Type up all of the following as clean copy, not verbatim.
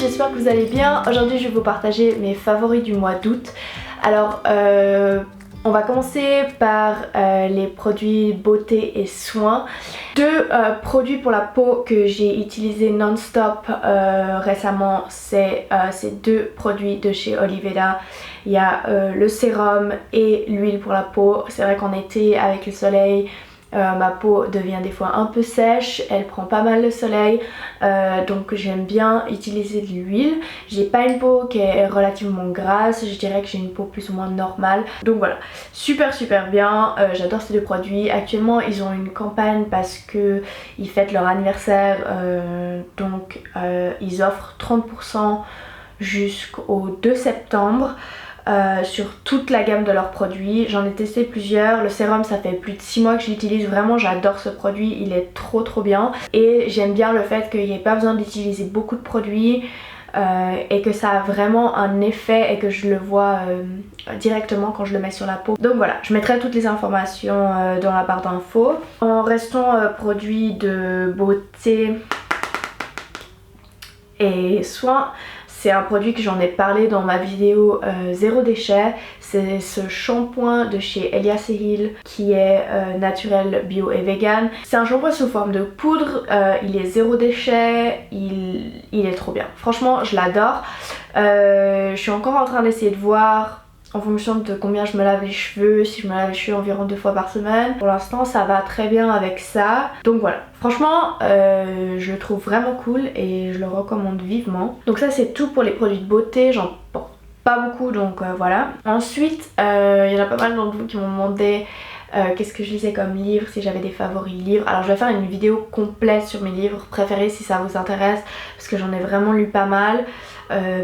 j'espère que vous allez bien. Aujourd'hui je vais vous partager mes favoris du mois d'août. Alors on va commencer par les produits beauté et soins. Deux produits pour la peau que j'ai utilisés non-stop récemment, c'est ces deux produits de chez Oliveda. Il y a le sérum et l'huile pour la peau. C'est vrai qu'en été avec le soleil, ma peau devient des fois un peu sèche, elle prend pas mal le soleil, donc j'aime bien utiliser de l'huile. J'ai pas une peau qui est relativement grasse, je dirais que j'ai une peau plus ou moins normale. Donc voilà, super bien, j'adore ces deux produits. Actuellement ils ont une campagne parce que ils fêtent leur anniversaire, donc ils offrent 30% jusqu'au 2 septembre. Sur toute la gamme de leurs produits. J'en ai testé plusieurs. Le sérum, ça fait plus de 6 mois que je l'utilise. Vraiment, j'adore ce produit. Il est trop bien. Et j'aime bien le fait qu'il n'y ait pas besoin d'utiliser beaucoup de produits et que ça a vraiment un effet et que je le vois directement quand je le mets sur la peau. Donc voilà, je mettrai toutes les informations dans la barre d'infos. En restant produits de beauté et soins, c'est un produit que j'en ai parlé dans ma vidéo zéro déchet. C'est ce shampoing de chez Elias Hill qui est naturel, bio et vegan. C'est un shampoing sous forme de poudre, il est zéro déchet, il est trop bien. Franchement, je l'adore. Je suis encore en train d'essayer de voir en fonction de combien je me lave les cheveux, si je me lave les cheveux environ 2 fois par semaine. Pour l'instant ça va très bien avec ça. Donc voilà, franchement je le trouve vraiment cool et je le recommande vivement. Donc ça c'est tout pour les produits de beauté, j'en porte pas beaucoup donc voilà. Ensuite il y en a pas mal d'entre vous qui m'ont demandé qu'est-ce que je lisais comme livre, si j'avais des favoris livres. Alors je vais faire une vidéo complète sur mes livres préférés si ça vous intéresse, parce que j'en ai vraiment lu pas mal.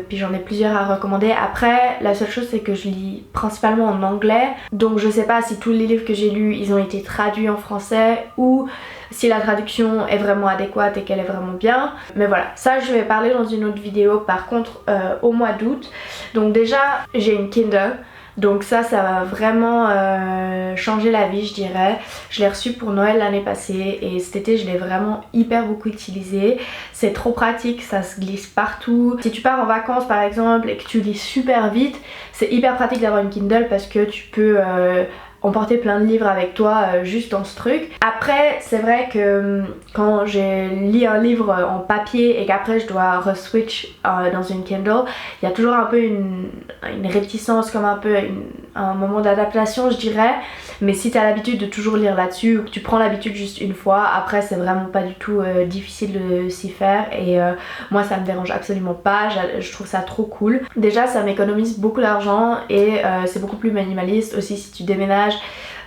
Puis j'en ai plusieurs à recommander. Après la seule chose c'est que je lis principalement en anglais, donc je sais pas si tous les livres que j'ai lus ils ont été traduits en français ou si la traduction est vraiment adéquate et qu'elle est vraiment bien. Mais voilà, ça je vais parler dans une autre vidéo. Par contre au mois d'août, donc déjà j'ai une Kindle. Donc ça va vraiment changer la vie je dirais. Je l'ai reçu pour Noël l'année passée et cet été je l'ai vraiment hyper beaucoup utilisé. C'est trop pratique, ça se glisse partout. Si tu pars en vacances par exemple et que tu lis super vite, c'est hyper pratique d'avoir une Kindle parce que tu peux emporter plein de livres avec toi juste dans ce truc. Après c'est vrai que quand j'ai lu un livre en papier et qu'après je dois re-switch dans une Kindle, il y a toujours un peu une réticence, comme un peu un moment d'adaptation je dirais. Mais si tu as l'habitude de toujours lire là-dessus ou que tu prends l'habitude juste une fois, après c'est vraiment pas du tout difficile de s'y faire et moi ça me dérange absolument pas, je trouve ça trop cool. Déjà ça m'économise beaucoup d'argent et c'est beaucoup plus minimaliste aussi. Si tu déménages,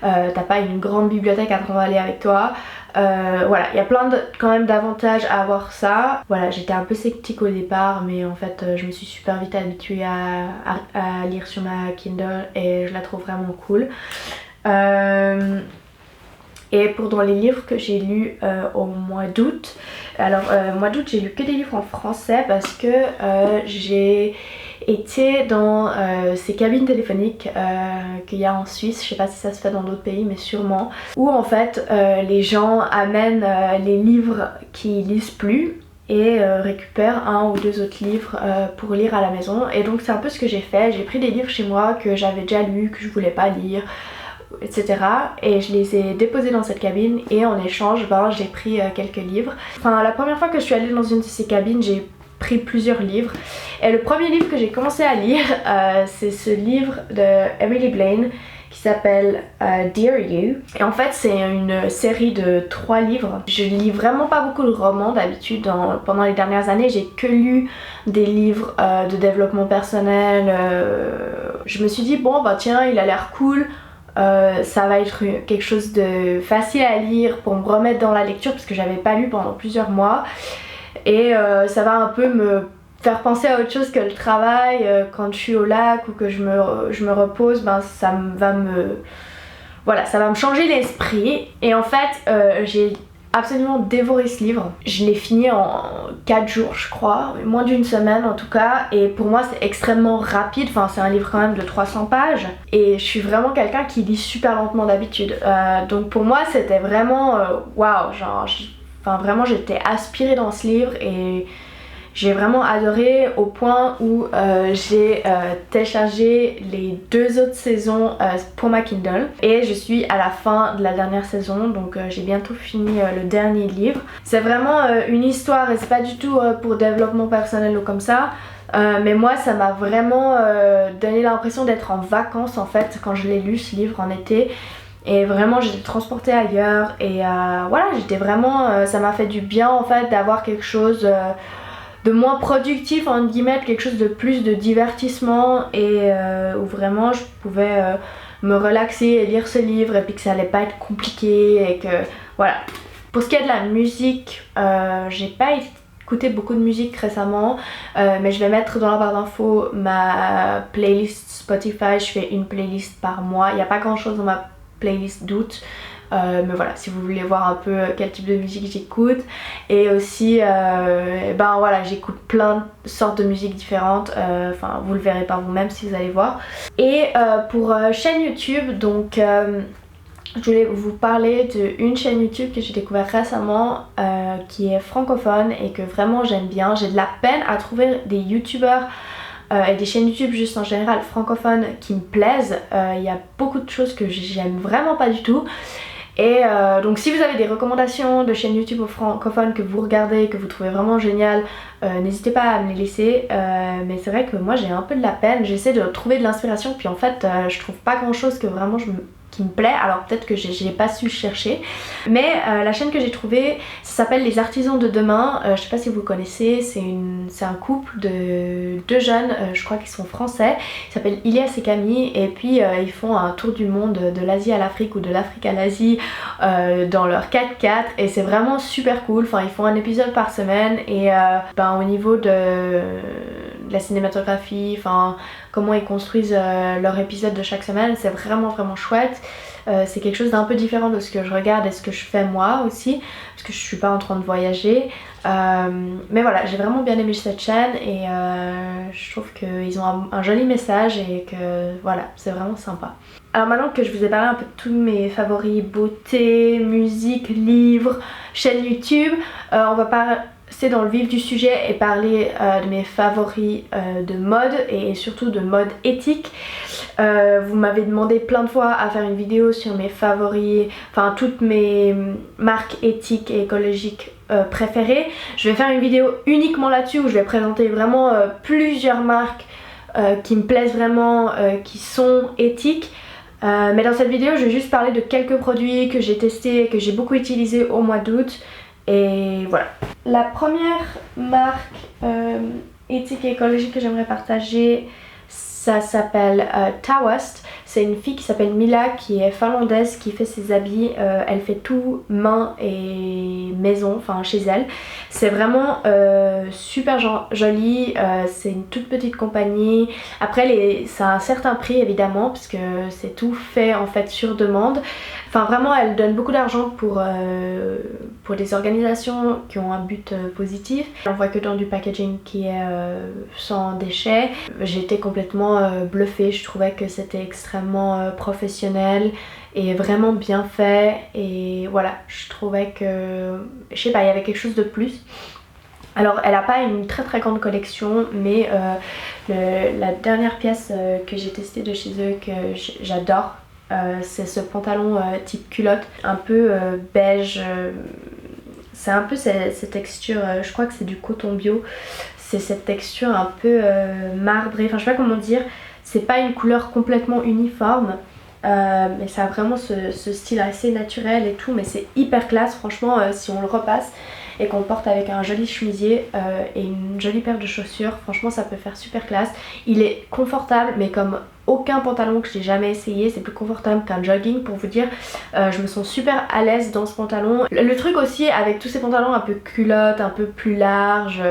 t'as pas une grande bibliothèque à trimballer avec toi. Voilà, il y a plein quand même d'avantages à avoir ça. Voilà, j'étais un peu sceptique au départ, mais en fait je me suis super vite habituée à lire sur ma Kindle et je la trouve vraiment cool. Et pour dans les livres que j'ai lus au mois d'août, alors mois d'août j'ai lu que des livres en français parce que j'ai été dans ces cabines téléphoniques qu'il y a en Suisse. Je sais pas si ça se fait dans d'autres pays mais sûrement, où en fait les gens amènent les livres qu'ils lisent plus et récupèrent 1 ou 2 autres livres pour lire à la maison. Et donc c'est un peu ce que j'ai fait. J'ai pris des livres chez moi que j'avais déjà lus, que je voulais pas lire, etc. et je les ai déposés dans cette cabine et en échange j'ai pris quelques livres. Enfin la première fois que je suis allée dans une de ces cabines j'ai pris plusieurs livres et le premier livre que j'ai commencé à lire c'est ce livre de Emily Blaine qui s'appelle Dear You, et en fait c'est une série de 3 livres. Je lis vraiment pas beaucoup de romans d'habitude. Pendant les dernières années j'ai que lu des livres de développement personnel. Je me suis dit bon bah tiens il a l'air cool, ça va être quelque chose de facile à lire pour me remettre dans la lecture parce que j'avais pas lu pendant plusieurs mois et ça va un peu me faire penser à autre chose que le travail. Quand je suis au lac ou que je me repose, ça va me changer l'esprit. Et en fait j'ai absolument dévoré ce livre. Je l'ai fini en 4 jours je crois, moins d'une semaine en tout cas, et pour moi c'est extrêmement rapide. Enfin c'est un livre quand même de 300 pages et je suis vraiment quelqu'un qui lit super lentement d'habitude, donc pour moi c'était vraiment waouh, genre vraiment j'étais aspirée dans ce livre et J'ai vraiment adoré au point où j'ai téléchargé les 2 autres saisons pour ma Kindle et je suis à la fin de la dernière saison, donc j'ai bientôt fini le dernier livre. C'est vraiment une histoire et c'est pas du tout pour développement personnel ou comme ça. Mais moi ça m'a vraiment donné l'impression d'être en vacances en fait quand je l'ai lu ce livre en été. Et vraiment j'étais transportée ailleurs et voilà, j'étais vraiment, ça m'a fait du bien en fait d'avoir quelque chose de moins productif entre guillemets, quelque chose de plus de divertissement et où vraiment je pouvais me relaxer et lire ce livre et puis que ça allait pas être compliqué et que voilà. Pour ce qui est de la musique, j'ai pas écouté beaucoup de musique récemment, mais je vais mettre dans la barre d'infos ma playlist Spotify. Je fais une playlist par mois, il n'y a pas grand chose dans ma playlist d'août, mais voilà, si vous voulez voir un peu quel type de musique j'écoute. Et aussi ben voilà, j'écoute plein de sortes de musiques différentes, enfin vous le verrez par vous-même si vous allez voir. Et pour chaîne YouTube, donc je voulais vous parler d'une chaîne YouTube que j'ai découvert récemment qui est francophone et que vraiment j'aime bien. J'ai de la peine à trouver des youtubeurs et des chaînes YouTube juste en général francophones qui me plaisent. Il y a beaucoup de choses que j'aime vraiment pas du tout. Et donc si vous avez des recommandations de chaînes YouTube francophones que vous regardez, que vous trouvez vraiment génial, n'hésitez pas à me les laisser. Mais c'est vrai que moi j'ai un peu de la peine, j'essaie de trouver de l'inspiration puis en fait je trouve pas grand chose que vraiment qui me plaît, alors peut-être que j'ai pas su chercher. Mais la chaîne que j'ai trouvée, ça s'appelle Les Artisans de Demain. Je sais pas si vous connaissez, c'est un couple de 2 jeunes, je crois qu'ils sont français. Ils s'appellent Ilias et Camille et puis ils font un tour du monde de l'Asie à l'Afrique ou de l'Afrique à l'Asie dans leur 4x4 et c'est vraiment super cool. Enfin ils font un épisode par semaine et ben, au niveau de la cinématographie, enfin comment ils construisent leur épisode de chaque semaine, c'est vraiment chouette. C'est quelque chose d'un peu différent de ce que je regarde et ce que je fais moi aussi, parce que je suis pas en train de voyager. Mais voilà, j'ai vraiment bien aimé cette chaîne et je trouve qu'ils ont un joli message et que voilà, c'est vraiment sympa. Alors maintenant que je vous ai parlé un peu de tous mes favoris beauté, musique, livres, chaîne YouTube, on va passer dans le vif du sujet et parler de mes favoris de mode et surtout de mode éthique. Vous m'avez demandé plein de fois à faire une vidéo sur mes favoris, enfin toutes mes marques éthiques et écologiques préférées. Je vais faire une vidéo uniquement là-dessus où je vais présenter vraiment plusieurs marques qui me plaisent vraiment, qui sont éthiques. Mais dans cette vidéo je vais juste parler de quelques produits que j'ai testés et que j'ai beaucoup utilisés au mois d'août. Et voilà. La première marque éthique et écologique que j'aimerais partager, ça s'appelle Tawast. C'est une fille qui s'appelle Mila qui est finlandaise, qui fait ses habits. Elle fait tout main et maison, enfin chez elle. C'est vraiment super joli. C'est une toute petite compagnie. Après ça a un certain prix évidemment parce que c'est tout fait en fait sur demande. Enfin vraiment elle donne beaucoup d'argent pour des organisations qui ont un but positif. On voit que dans du packaging qui est sans déchets. J'étais complètement bluffée, je trouvais que c'était extrêmement professionnel et vraiment bien fait et voilà, je trouvais que, je sais pas, il y avait quelque chose de plus. Alors elle n'a pas une très grande collection mais la dernière pièce que j'ai testée de chez eux que j'adore, c'est ce pantalon type culotte, un peu beige, c'est un peu cette texture, je crois que c'est du coton bio, c'est cette texture un peu marbrée, enfin je sais pas comment dire, c'est pas une couleur complètement uniforme, mais ça a vraiment ce style assez naturel et tout, mais c'est hyper classe franchement. Si on le repasse et qu'on le porte avec un joli chemisier et une jolie paire de chaussures, franchement ça peut faire super classe. Il est confortable mais comme aucun pantalon que j'ai jamais essayé, c'est plus confortable qu'un jogging pour vous dire. Je me sens super à l'aise dans ce pantalon. Le truc aussi avec tous ces pantalons un peu culottes, un peu plus larges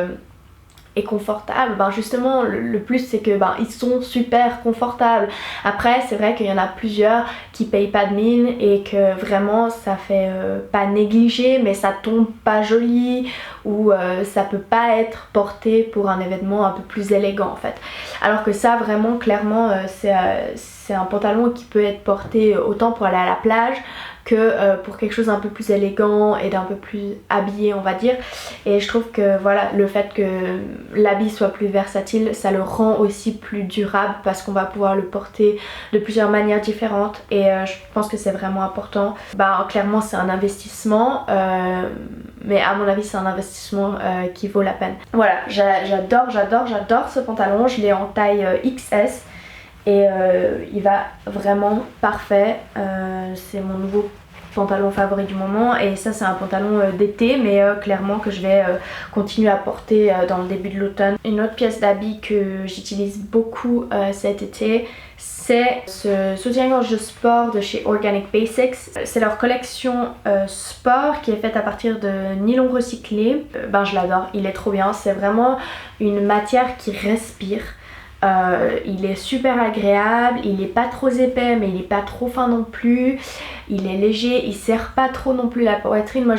et confortables, ben justement le plus c'est que ben ils sont super confortables. Après c'est vrai qu'il y en a plusieurs qui payent pas de mine et que vraiment ça fait pas négliger mais ça tombe pas joli ou ça peut pas être porté pour un événement un peu plus élégant en fait. Alors que ça vraiment clairement c'est un pantalon qui peut être porté autant pour aller à la plage que pour quelque chose d'un peu plus élégant et d'un peu plus habillé on va dire. Et je trouve que voilà, le fait que l'habit soit plus versatile, ça le rend aussi plus durable parce qu'on va pouvoir le porter de plusieurs manières différentes et je pense que c'est vraiment important. Bah clairement c'est un investissement mais à mon avis c'est un investissement qui vaut la peine. Voilà, j'adore ce pantalon, je l'ai en taille XS. Et il va vraiment parfait, c'est mon nouveau pantalon favori du moment et ça c'est un pantalon d'été mais clairement que je vais continuer à porter dans le début de l'automne. Une autre pièce d'habit que j'utilise beaucoup cet été, c'est ce soutien-gorge de sport de chez Organic Basics. C'est leur collection sport qui est faite à partir de nylon recyclé. Je l'adore, il est trop bien, c'est vraiment une matière qui respire. Il est super agréable, il est pas trop épais mais il est pas trop fin non plus, il est léger, il serre pas trop non plus la poitrine. Moi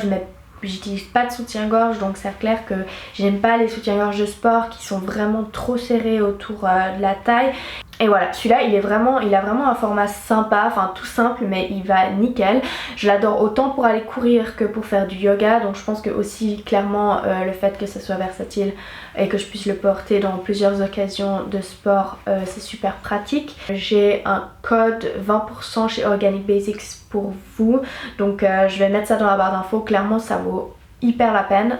j'utilise pas de soutien-gorge donc c'est clair que j'aime pas les soutiens-gorge de sport qui sont vraiment trop serrés autour de la taille. Et voilà, celui-là il a vraiment un format sympa, enfin tout simple mais il va nickel. Je l'adore autant pour aller courir que pour faire du yoga, donc je pense que aussi clairement le fait que ça soit versatile et que je puisse le porter dans plusieurs occasions de sport, c'est super pratique. J'ai un code 20% chez Organic Basics pour vous, donc je vais mettre ça dans la barre d'infos. Clairement ça vaut hyper la peine.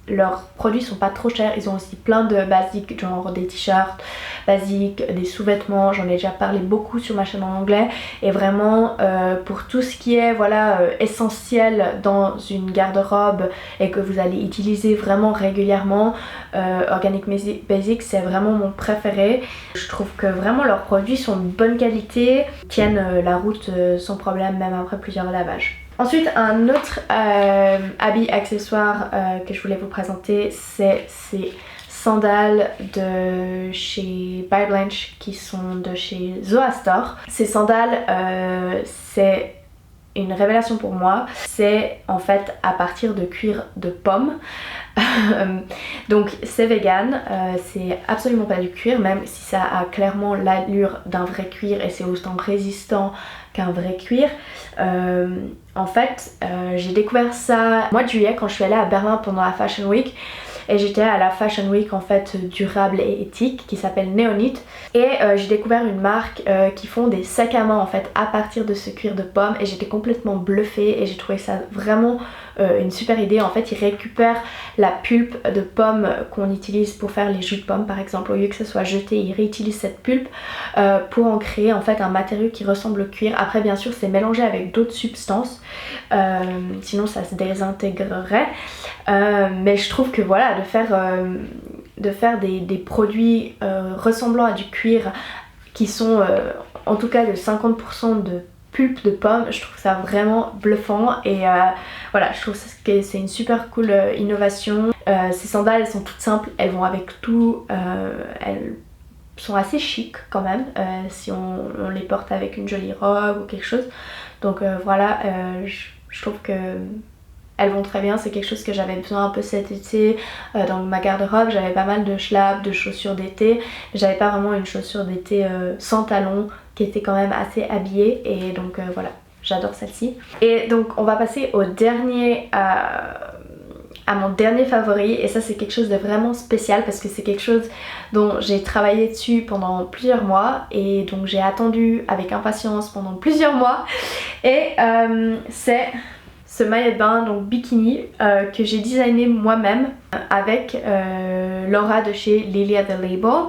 Leurs produits sont pas trop chers, ils ont aussi plein de basiques, genre des t-shirts basiques, des sous-vêtements, j'en ai déjà parlé beaucoup sur ma chaîne en anglais. Et vraiment pour tout ce qui est voilà essentiel dans une garde-robe et que vous allez utiliser vraiment régulièrement, Organic Basics c'est vraiment mon préféré. Je trouve que vraiment leurs produits sont de bonne qualité, tiennent la route sans problème même après plusieurs lavages. Ensuite, un autre habit accessoire que je voulais vous présenter, c'est ces sandales de chez By Blanche qui sont de chez Zoa Store. Ces sandales, c'est une révélation pour moi. C'est en fait à partir de cuir de pomme. Donc c'est vegan, c'est absolument pas du cuir, même si ça a clairement l'allure d'un vrai cuir et c'est autant résistant qu'un vrai cuir. En fait j'ai découvert ça au mois de juillet quand je suis allée à Berlin pendant la Fashion Week. Et j'étais à la Fashion Week en fait durable et éthique qui s'appelle Neonit. Et j'ai découvert une marque qui font des sacs à main en fait à partir de ce cuir de pomme. Et j'étais complètement bluffée et j'ai trouvé ça vraiment une super idée. En fait ils récupèrent la pulpe de pomme qu'on utilise pour faire les jus de pomme par exemple. Au lieu que ça soit jeté, ils réutilisent cette pulpe pour en créer en fait un matériau qui ressemble au cuir. Après bien sûr c'est mélangé avec d'autres substances, sinon ça se désintégrerait. Mais je trouve que voilà, de faire des produits ressemblant à du cuir qui sont en tout cas de 50% de pulpe de pomme, je trouve ça vraiment bluffant. Et voilà, je trouve que c'est une super cool innovation. Ces sandales elles sont toutes simples, elles vont avec tout, elles sont assez chic quand même si on les porte avec une jolie robe ou quelque chose. Donc voilà, je trouve que elles vont très bien, c'est quelque chose que j'avais besoin un peu cet été dans ma garde-robe. J'avais pas mal de schlaps, de chaussures d'été, mais j'avais pas vraiment une chaussure d'été sans talons qui était quand même assez habillée et donc voilà, j'adore celle-ci. Et donc on va passer au dernier à mon dernier favori, et ça c'est quelque chose de vraiment spécial parce que c'est quelque chose dont j'ai travaillé dessus pendant plusieurs mois et donc j'ai attendu avec impatience pendant plusieurs mois. Et c'est ce maillot de bain, donc bikini, que j'ai designé moi-même avec Laura de chez Lilia The Label.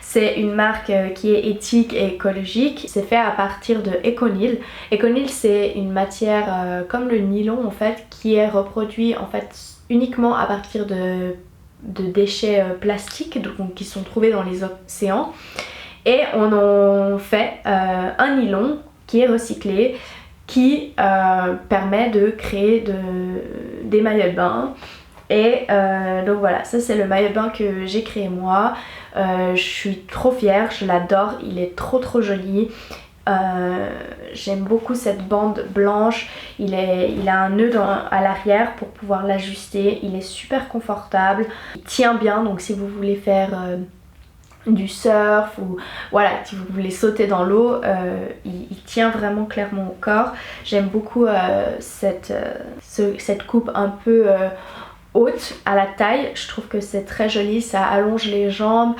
C'est une marque qui est éthique et écologique. C'est fait à partir de ECONYL. ECONYL c'est une matière comme le nylon en fait, qui est reproduit en fait uniquement à partir de déchets plastiques donc, qui sont trouvés dans les océans. Et on en fait un nylon qui est recyclé, qui permet de créer des maillots de bain. Et donc voilà, ça c'est le maillot de bain que j'ai créé moi. Je suis trop fière, je l'adore, il est trop joli. J'aime beaucoup cette bande blanche, il a un nœud à l'arrière pour pouvoir l'ajuster, il est super confortable, il tient bien, donc si vous voulez faire du surf ou voilà, si vous voulez sauter dans l'eau, il tient vraiment clairement au corps. J'aime beaucoup cette coupe un peu haute à la taille, je trouve que c'est très joli, ça allonge les jambes.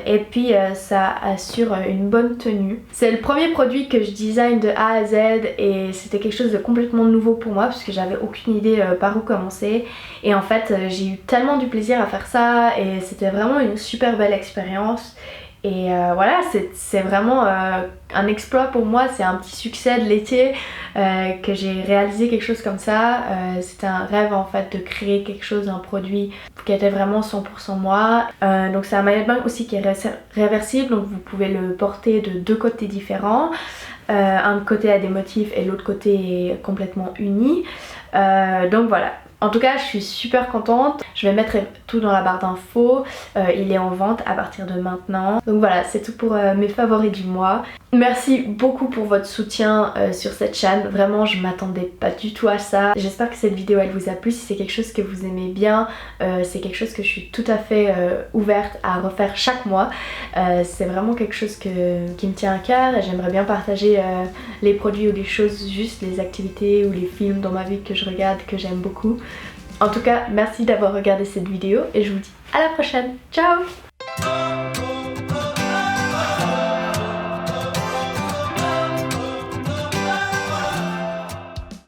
Et puis ça assure une bonne tenue. C'est le premier produit que je design de A à Z et c'était quelque chose de complètement nouveau pour moi parce que j'avais aucune idée par où commencer. Et en fait j'ai eu tellement du plaisir à faire ça et c'était vraiment une super belle expérience. Et voilà, c'est vraiment un exploit pour moi, c'est un petit succès de l'été que j'ai réalisé quelque chose comme ça. C'était un rêve en fait de créer quelque chose, un produit qui était vraiment 100% moi. Donc c'est un maillot de bain aussi qui est réversible, donc vous pouvez le porter de deux côtés différents. Un côté a des motifs et l'autre côté est complètement uni. Donc voilà. En tout cas, je suis super contente. Je vais mettre tout dans la barre d'infos. Il est en vente à partir de maintenant. Donc voilà, c'est tout pour mes favoris du mois. Merci beaucoup pour votre soutien sur cette chaîne. Vraiment, je m'attendais pas du tout à ça. J'espère que cette vidéo elle vous a plu. Si c'est quelque chose que vous aimez bien, c'est quelque chose que je suis tout à fait ouverte à refaire chaque mois. C'est vraiment quelque chose qui me tient à cœur et j'aimerais bien partager les produits ou les choses, juste les activités ou les films dans ma vie que je regarde, que j'aime beaucoup. En tout cas, merci d'avoir regardé cette vidéo et je vous dis à la prochaine. Ciao!